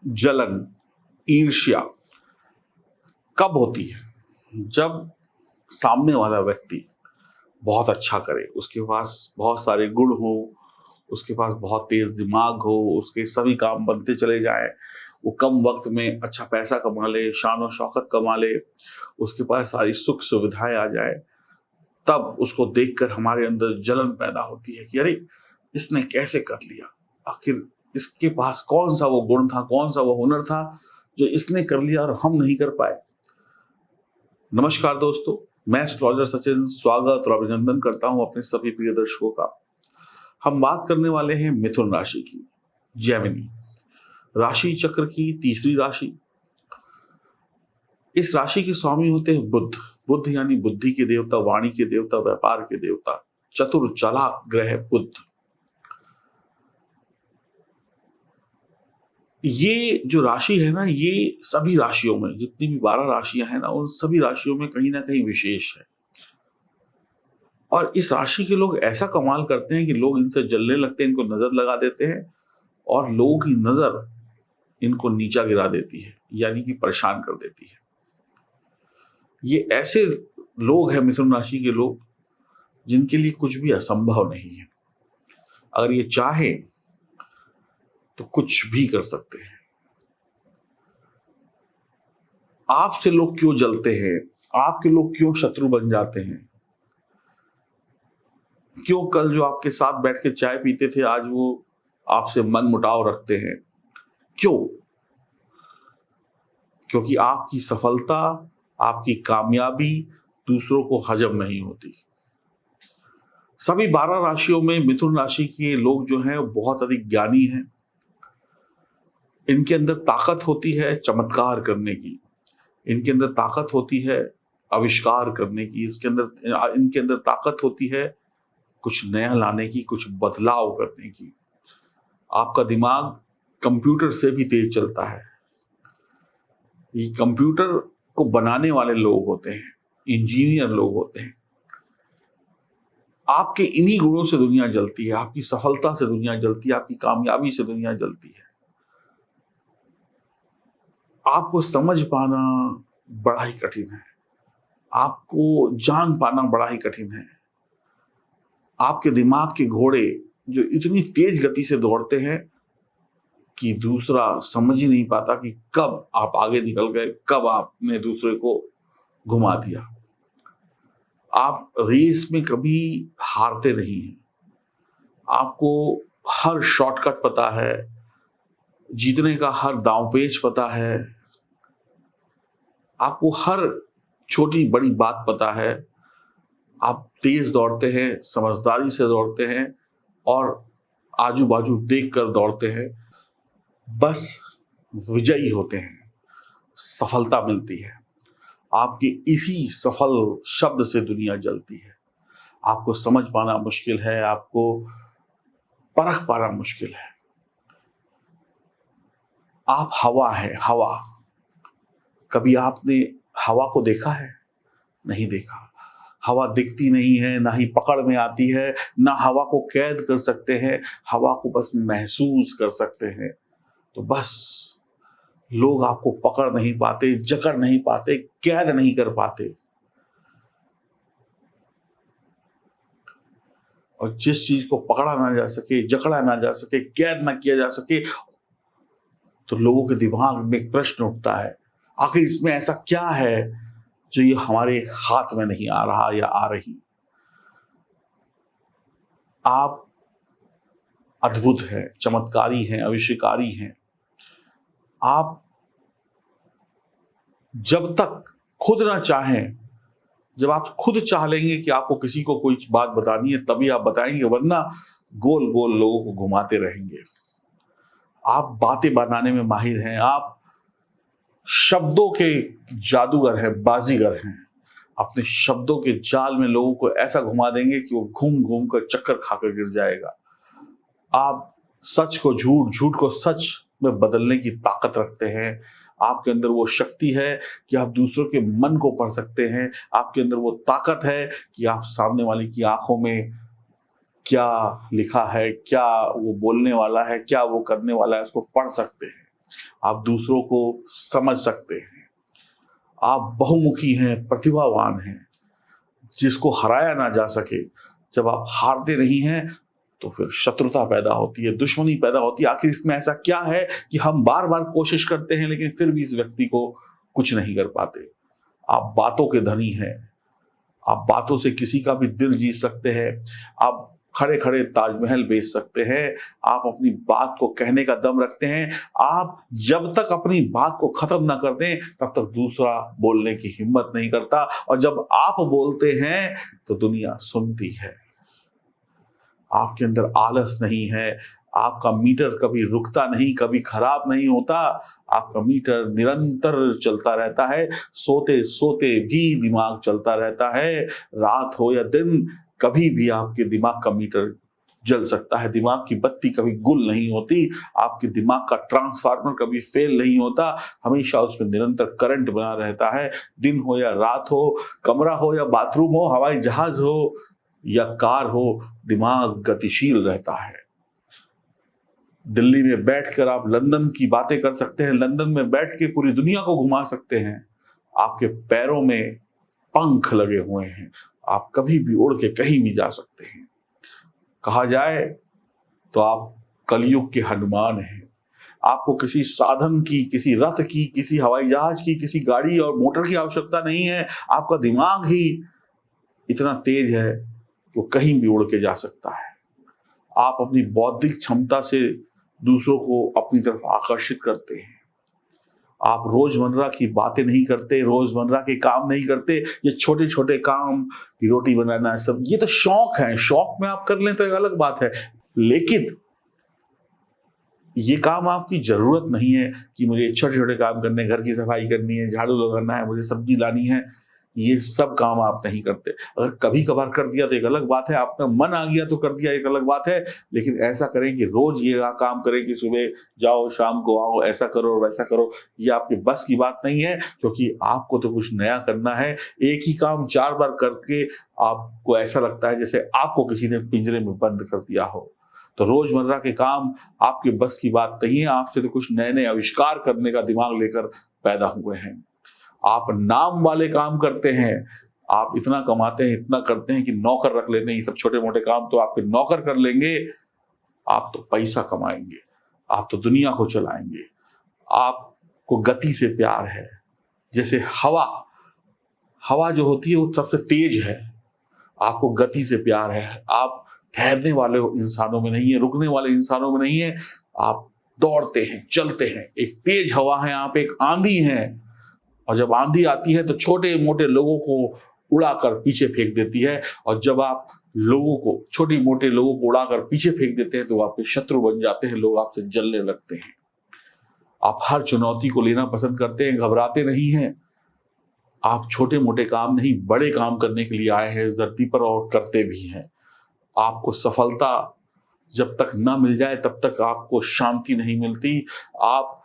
जलन, ईर्ष्या कब होती है? जब सामने वाला व्यक्ति बहुत अच्छा करे, उसके पास बहुत सारे गुण हो, उसके पास बहुत तेज दिमाग हो, उसके सभी काम बनते चले जाएं, वो कम वक्त में अच्छा पैसा कमा ले, शान और शौकत कमा ले, उसके पास सारी सुख सुविधाएं आ जाए, तब उसको देखकर हमारे अंदर जलन पैदा होती है कि अरे इसने कैसे कर लिया, आखिर इसके पास कौन सा वो गुण था, कौन सा वो हुनर था जो इसने कर लिया और हम नहीं कर पाए। नमस्कार दोस्तों, मैं एस्ट्रोलॉजर सचिन स्वागत और अभिनंदन करता हूं अपने सभी प्रिय दर्शकों का। हम बात करने वाले हैं मिथुन राशि की, जेमिनी राशि चक्र की तीसरी राशि। इस राशि के स्वामी होते हैं बुध। बुध यानी बुद्धि के देवता, वाणी के देवता, व्यापार के देवता, चतुर चालाक ग्रह बुध। ये जो राशि है ना, ये सभी राशियों में, जितनी भी 12 राशियां हैं ना, उन सभी राशियों में कहीं ना कहीं विशेष है। और इस राशि के लोग ऐसा कमाल करते हैं कि लोग इनसे जलने लगते हैं, इनको नजर लगा देते हैं और लोगों की नजर इनको नीचा गिरा देती है, यानी कि परेशान कर देती है। ये ऐसे लोग हैं, मिथुन राशि के लोग, जिनके लिए कुछ भी असंभव नहीं है। अगर ये चाहे तो कुछ भी कर सकते हैं। आपसे लोग क्यों जलते हैं, आपके लोग क्यों शत्रु बन जाते हैं, क्यों कल जो आपके साथ बैठ के चाय पीते थे आज वो आपसे मन मुटाव रखते हैं, क्यों? क्योंकि आपकी सफलता, आपकी कामयाबी दूसरों को हजम नहीं होती। सभी 12 राशियों में मिथुन राशि के लोग जो हैं बहुत अधिक ज्ञानी हैं। इनके अंदर ताकत होती है चमत्कार करने की, इनके अंदर ताकत होती है आविष्कार करने की, इनके अंदर ताकत होती है कुछ नया लाने की, कुछ बदलाव करने की। आपका दिमाग कंप्यूटर से भी तेज चलता है। ये कंप्यूटर को बनाने वाले लोग होते हैं, इंजीनियर लोग होते हैं। आपके इन्हीं गुणों से दुनिया जलती है, आपकी सफलता से दुनिया जलती है, आपकी कामयाबी से दुनिया जलती है। आपको समझ पाना बड़ा ही कठिन है, आपको जान पाना बड़ा ही कठिन है। आपके दिमाग के घोड़े जो इतनी तेज गति से दौड़ते हैं कि दूसरा समझ ही नहीं पाता कि कब आप आगे निकल गए, कब आपने दूसरे को घुमा दिया। आप रेस में कभी हारते नहीं हैं। आपको हर शॉर्टकट पता है, जीतने का हर दांवपेच पता है, आपको हर छोटी बड़ी बात पता है। आप तेज दौड़ते हैं, समझदारी से दौड़ते हैं और आजू बाजू देख कर दौड़ते हैं। बस विजयी होते हैं, सफलता मिलती है। आपके इसी सफल शब्द से दुनिया जलती है। आपको समझ पाना मुश्किल है, आपको परख पाना मुश्किल है। आप हवा है, हवा। कभी आपने हवा को देखा है? नहीं देखा। हवा दिखती नहीं है, ना ही पकड़ में आती है, ना हवा को कैद कर सकते हैं, हवा को बस महसूस कर सकते हैं। तो बस लोग आपको पकड़ नहीं पाते, जकड़ नहीं पाते, कैद नहीं कर पाते। और जिस चीज को पकड़ा ना जा सके, जकड़ा ना जा सके, कैद ना किया जा सके, तो लोगों के दिमाग में एक प्रश्न उठता है, आखिर इसमें ऐसा क्या है जो ये हमारे हाथ में नहीं आ रहा या आ रही। आप अद्भुत हैं, चमत्कारी हैं, आविष्कारी हैं। आप जब तक खुद ना चाहें, जब आप खुद चाह लेंगे कि आपको किसी को कोई बात बतानी है, तभी आप बताएंगे, वरना गोल गोल लोगों को घुमाते रहेंगे। आप बातें बनाने में माहिर हैं, आप शब्दों के जादूगर हैं, बाजीगर हैं। अपने शब्दों के जाल में लोगों को ऐसा घुमा देंगे कि वो घूम घूम कर चक्कर खाकर गिर जाएगा। आप सच को झूठ, झूठ को सच में बदलने की ताकत रखते हैं। आपके अंदर वो शक्ति है कि आप दूसरों के मन को पढ़ सकते हैं। आपके अंदर वो ताकत है कि आप सामने वाले की आंखों में क्या लिखा है, क्या वो बोलने वाला है, क्या वो करने वाला है, उसको पढ़ सकते हैं। आप दूसरों को समझ सकते हैं, आप बहुमुखी हैं, प्रतिभावान हैं, जिसको हराया ना जा सके। जब आप हारते नहीं हैं तो फिर शत्रुता पैदा होती है, दुश्मनी पैदा होती है। आखिर इसमें ऐसा क्या है कि हम बार बार कोशिश करते हैं लेकिन फिर भी इस व्यक्ति को कुछ नहीं कर पाते। आप बातों के धनी हैं, आप बातों से किसी का भी दिल जीत सकते हैं, आप खड़े खड़े ताजमहल बेच सकते हैं, आप अपनी बात को कहने का दम रखते हैं। आप जब तक अपनी बात को खत्म ना कर दें तब तक दूसरा बोलने की हिम्मत नहीं करता, और जब आप बोलते हैं तो दुनिया सुनती है। आपके अंदर आलस नहीं है, आपका मीटर कभी रुकता नहीं, कभी खराब नहीं होता, आपका मीटर निरंतर चलता रहता है। सोते सोते भी दिमाग चलता रहता है, रात हो या दिन, कभी भी आपके दिमाग का मीटर जल सकता है। दिमाग की बत्ती कभी गुल नहीं होती, आपके दिमाग का ट्रांसफार्मर कभी फेल नहीं होता, हमेशा उसमें निरंतर करंट बना रहता है। दिन हो या रात हो, कमरा हो या बाथरूम हो, हवाई जहाज हो या कार हो, दिमाग गतिशील रहता है। दिल्ली में बैठकर आप लंदन की बातें कर सकते हैं, लंदन में बैठ के पूरी दुनिया को घुमा सकते हैं। आपके पैरों में पंख लगे हुए हैं, आप कभी भी उड़ के कहीं भी जा सकते हैं। कहा जाए तो आप कलयुग के हनुमान हैं। आपको किसी साधन की, किसी रथ की, किसी हवाई जहाज की, किसी गाड़ी और मोटर की आवश्यकता नहीं है। आपका दिमाग ही इतना तेज है कि वो कहीं भी उड़ के जा सकता है। आप अपनी बौद्धिक क्षमता से दूसरों को अपनी तरफ आकर्षित करते हैं। आप रोजमर्रा की बातें नहीं करते, रोजमर्रा के काम नहीं करते। ये छोटे छोटे काम, की रोटी बनाना, सब ये तो शौक है। शौक में आप कर लें तो एक अलग बात है, लेकिन ये काम आपकी जरूरत नहीं है कि मुझे छोटे छोटे काम करने, घर की सफाई करनी है, झाड़ू लगाना है, मुझे सब्जी लानी है। ये सब काम आप नहीं करते। अगर कभी कभार कर दिया तो एक अलग बात है, आपका मन आ गया तो कर दिया, एक अलग बात है। लेकिन ऐसा करें कि रोज ये काम करें कि सुबह जाओ शाम को आओ, ऐसा करो वैसा करो, ये आपके बस की बात नहीं है। क्योंकि आपको तो कुछ नया करना है। एक ही काम 4 बार करके आपको ऐसा लगता है जैसे आपको किसी ने पिंजरे में बंद कर दिया हो। तो रोजमर्रा के काम आपके बस की बात नहीं है। आपसे तो कुछ नए नए आविष्कार करने का दिमाग लेकर पैदा हुए हैं। आप नाम वाले काम करते हैं, आप इतना कमाते हैं, इतना करते हैं कि नौकर रख लेते हैं। ये सब छोटे मोटे काम तो आपके नौकर कर लेंगे। आप तो पैसा कमाएंगे, आप तो दुनिया को चलाएंगे। आपको गति से प्यार है। जैसे हवा, हवा जो होती है वो सबसे तेज है। आपको गति से प्यार है। आप ठहरने वाले इंसानों में नहीं है, रुकने वाले इंसानों में नहीं है। आप दौड़ते हैं, चलते हैं। एक तेज हवा है, आप एक आंधी हैं। और जब आंधी आती है तो छोटे मोटे लोगों को उड़ाकर पीछे फेंक देती है। और जब आप लोगों को, छोटी मोटे लोगों को उड़ाकर पीछे फेंक देते हैं तो आपके शत्रु बन जाते हैं, लोग आपसे जलने लगते हैं। आप हर चुनौती को लेना पसंद करते हैं, घबराते नहीं हैं। आप छोटे मोटे काम नहीं, बड़े काम करने के लिए आए हैं इस धरती पर, और करते भी हैं। आपको सफलता जब तक ना मिल जाए तब तक आपको शांति नहीं मिलती। आप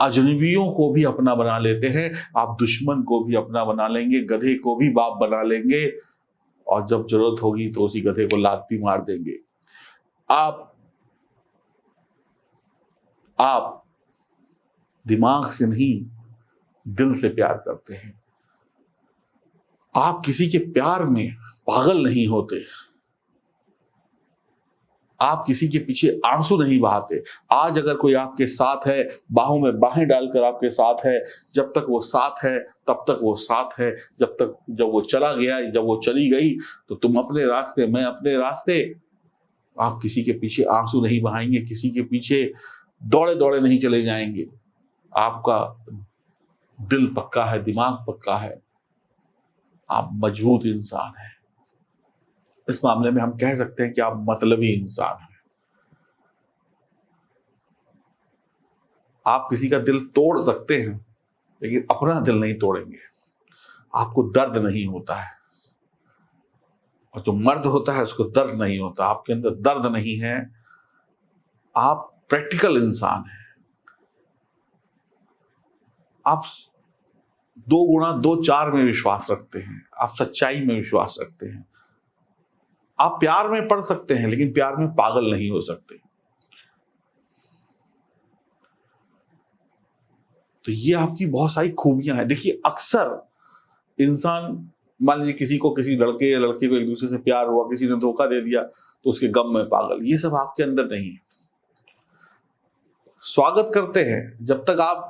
अजनबियों को भी अपना बना लेते हैं, आप दुश्मन को भी अपना बना लेंगे, गधे को भी बाप बना लेंगे, और जब जरूरत होगी तो उसी गधे को लात भी मार देंगे। आप दिमाग से नहीं, दिल से प्यार करते हैं। आप किसी के प्यार में पागल नहीं होते। आप किसी के पीछे आंसू नहीं बहाते। आज अगर कोई आपके साथ है, बाहों में बाहें डालकर आपके साथ है, जब तक वो साथ है तब तक वो साथ है। जब वो चला गया, जब वो चली गई तो तुम अपने रास्ते, मैं अपने रास्ते। आप किसी के पीछे आंसू नहीं बहाएंगे, किसी के पीछे दौड़े दौड़े नहीं चले जाएंगे। आपका दिल पक्का है, दिमाग पक्का है, आप मजबूत इंसान हैं। इस मामले में हम कह सकते हैं कि आप मतलबी इंसान हैं। आप किसी का दिल तोड़ सकते हैं लेकिन अपना दिल नहीं तोड़ेंगे। आपको दर्द नहीं होता है, और जो मर्द होता है उसको दर्द नहीं होता। आपके अंदर दर्द नहीं है। आप प्रैक्टिकल इंसान हैं। आप 2 गुणा 2 4 में विश्वास रखते हैं। आप सच्चाई में विश्वास रखते हैं। आप प्यार में पड़ सकते हैं लेकिन प्यार में पागल नहीं हो सकते। तो ये आपकी बहुत सारी खूबियां हैं। देखिए अक्सर इंसान, मान लीजिए किसी को, किसी लड़के या लड़की को एक दूसरे से प्यार हुआ, किसी ने धोखा दे दिया तो उसके गम में पागल, ये सब आपके अंदर नहीं है। स्वागत करते हैं, जब तक आप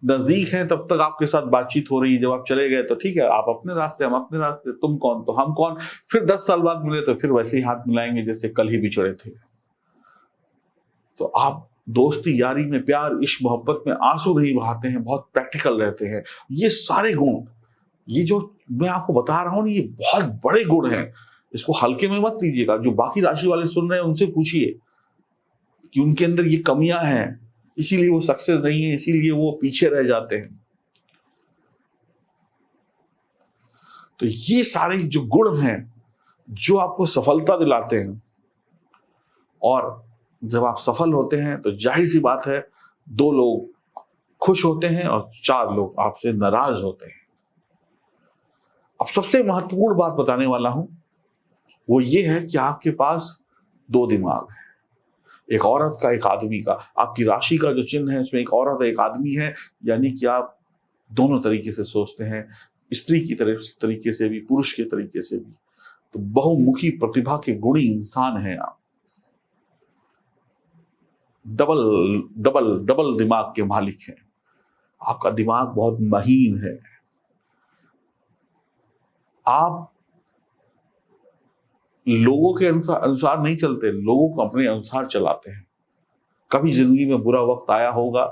नजदीक हैं तब तक आपके साथ बातचीत हो रही है, जब आप चले गए तो ठीक है, आप अपने रास्ते, हम अपने रास्ते, तुम कौन तो हम कौन। फिर 10 साल बाद मिले तो फिर वैसे ही हाथ मिलाएंगे जैसे कल ही बिछड़े थे। तो आप दोस्ती यारी में, प्यार इश्क मोहब्बत में आंसू नहीं बहाते हैं, बहुत प्रैक्टिकल रहते हैं। ये सारे गुण, ये जो मैं आपको बता रहा हूं ना, ये बहुत बड़े गुण हैं। इसको हल्के में मत लीजिएगा। जो बाकी राशि वाले सुन रहे हैं उनसे पूछिए कि उनके अंदर ये कमियां हैं, इसीलिए वो सक्सेस नहीं है, इसीलिए वो पीछे रह जाते हैं। तो ये सारे जो गुण हैं जो आपको सफलता दिलाते हैं, और जब आप सफल होते हैं तो जाहिर सी बात है 2 लोग खुश होते हैं और 4 लोग आपसे नाराज होते हैं। अब सबसे महत्वपूर्ण बात बताने वाला हूं, वो ये है कि आपके पास 2 दिमाग है, एक औरत का, एक आदमी का। आपकी राशि का जो चिन्ह है उसमें एक औरत है, एक आदमी है, यानी कि आप दोनों तरीके से सोचते हैं, स्त्री की तरीके से भी, पुरुष के तरीके से भी। तो बहुमुखी प्रतिभा के गुणी इंसान हैं आप। डबल डबल डबल दिमाग के मालिक हैं। आपका दिमाग बहुत महीन है। आप लोगों के अनुसार नहीं चलते, लोगों को अपने अनुसार चलाते हैं। कभी जिंदगी में बुरा वक्त आया होगा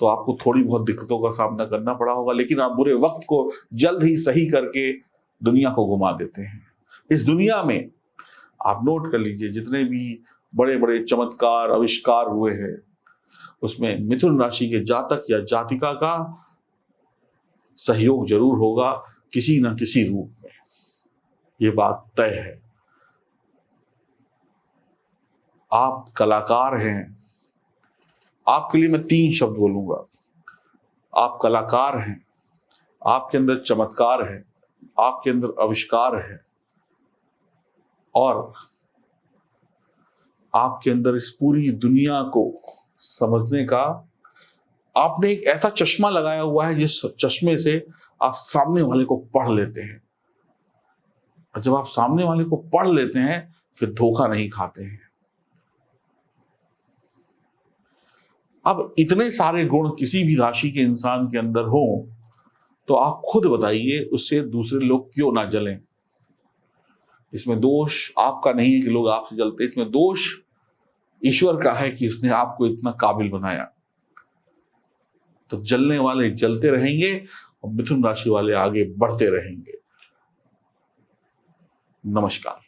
तो आपको थोड़ी बहुत दिक्कतों का सामना करना पड़ा होगा, लेकिन आप बुरे वक्त को जल्द ही सही करके दुनिया को घुमा देते हैं। इस दुनिया में आप नोट कर लीजिए, जितने भी बड़े बड़े चमत्कार आविष्कार हुए हैं उसमें मिथुन राशि के जातक या जातिका का सहयोग जरूर होगा किसी न किसी रूप में। ये बात तय है। आप कलाकार हैं। आपके लिए मैं 3 शब्द बोलूंगा। आप कलाकार हैं, आपके अंदर चमत्कार है, आपके अंदर आविष्कार है, और आपके अंदर इस पूरी दुनिया को समझने का, आपने एक ऐसा चश्मा लगाया हुआ है जिस चश्मे से आप सामने वाले को पढ़ लेते हैं। और जब आप सामने वाले को पढ़ लेते हैं फिर धोखा नहीं खाते हैं। अब इतने सारे गुण किसी भी राशि के इंसान के अंदर हो तो आप खुद बताइए उससे दूसरे लोग क्यों ना जलें। इसमें दोष आपका नहीं है कि लोग आपसे जलते, इसमें दोष ईश्वर का है कि उसने आपको इतना काबिल बनाया। तो जलने वाले जलते रहेंगे और मिथुन राशि वाले आगे बढ़ते रहेंगे। नमस्कार।